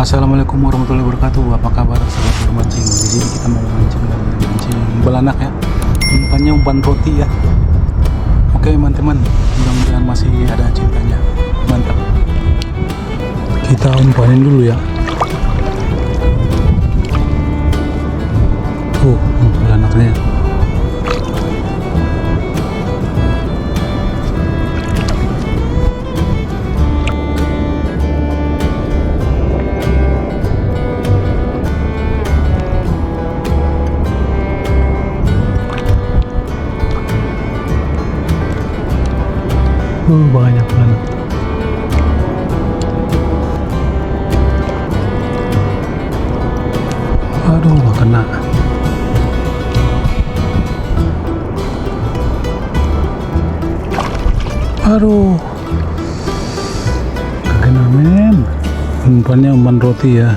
Assalamualaikum warahmatullahi wabarakatuh. Apa kabar sahabat bermancing? Di sini kita mau mancing belanak ya. Umpannya umpan roti ya. Oke teman-teman, mudah-mudahan masih ada cintanya. Mantap. Kita umpanin dulu ya. Belanaknya. Banyak banget. Aduh, gak kena. Aduh, gak kena men. Umpannya umpan roti ya.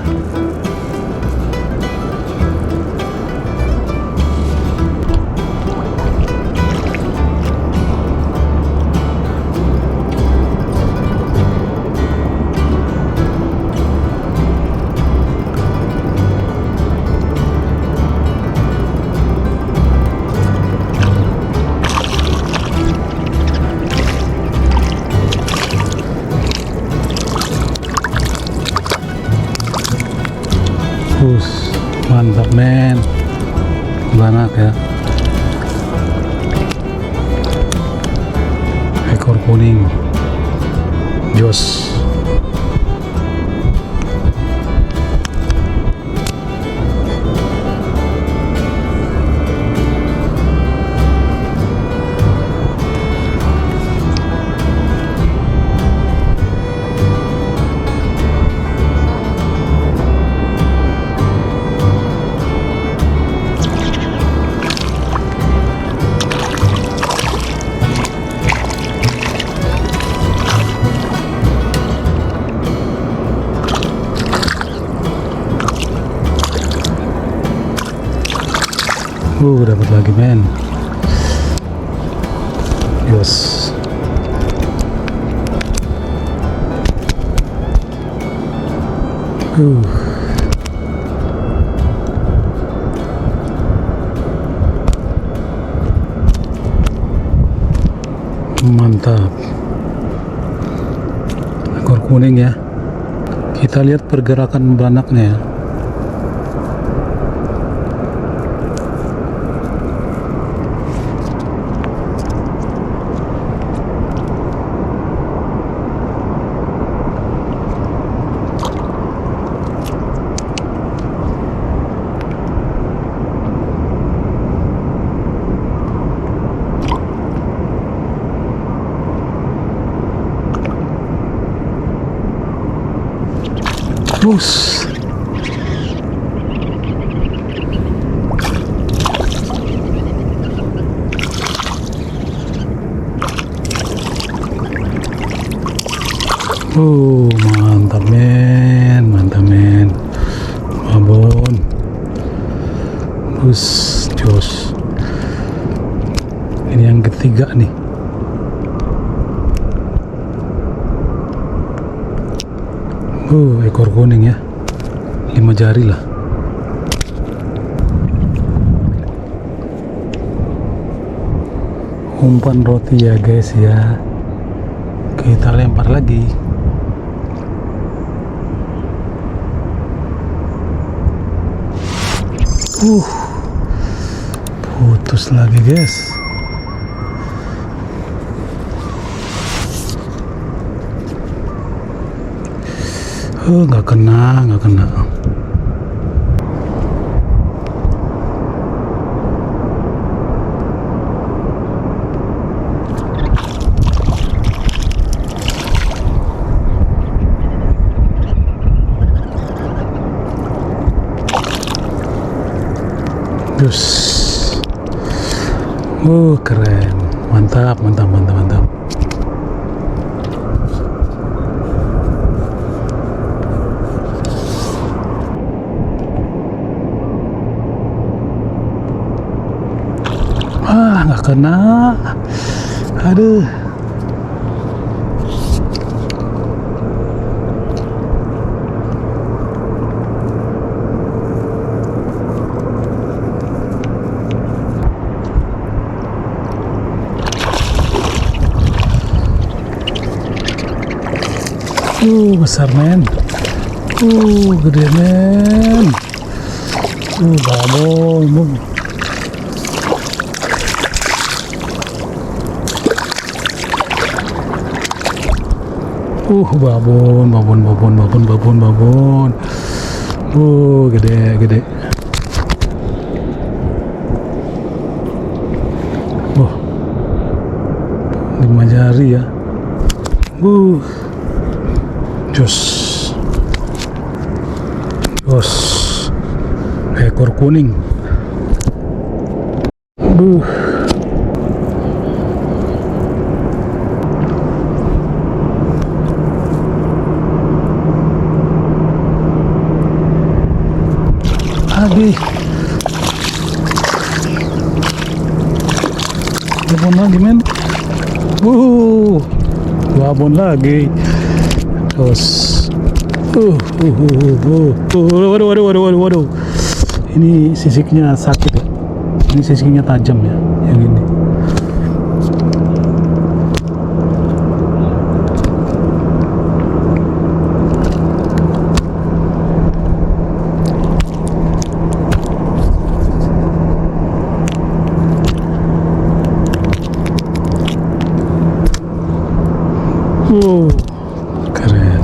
Mantap men, belanak ya, ekor kuning, jos. Dapat lagi men. Yes. Mantap. Ekor kuning ya. Kita lihat pergerakan belanaknya ya. Bus. Mantap men, mantap men. Babon. Bus, jos. Ini yang ketiga nih. Ekor kuning ya, 5 jari lah. Umpan roti ya guys ya. Kita lempar lagi. Putus lagi guys. Nggak kena. Terus, keren, mantap. Nggak kena. Aduh. Besar men. Gede men. Babon. Babon. Gede. Oh, 5 jari ya. Jos. Ekor kuning. Babon lagi men. Babon lagi. Terus waduh. Ini sisiknya sakit ya. Ini sisiknya tajam ya, yang ini. Keren.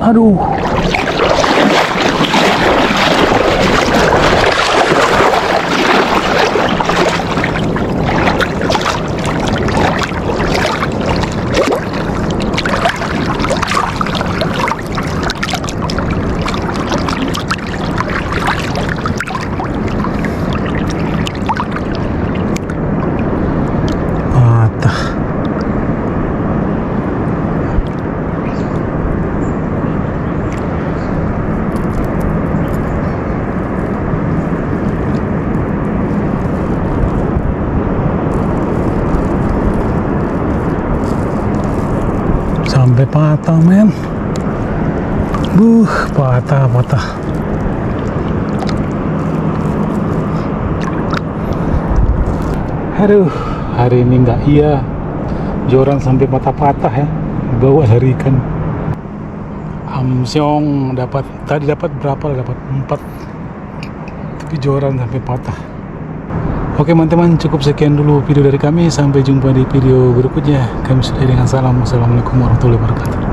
Aduh. Sampai patah men. Patah. Aduh, hari ini nggak iya. Joran sampai patah-patah ya. Bawa dari ikan. Amsyong tadi dapat berapa? Dapat 4. Tapi joran sampai patah. Oke teman-teman, cukup sekian dulu video dari kami. Sampai jumpa di video berikutnya. Kami sudah dengan salam. Wassalamualaikum warahmatullahi wabarakatuh.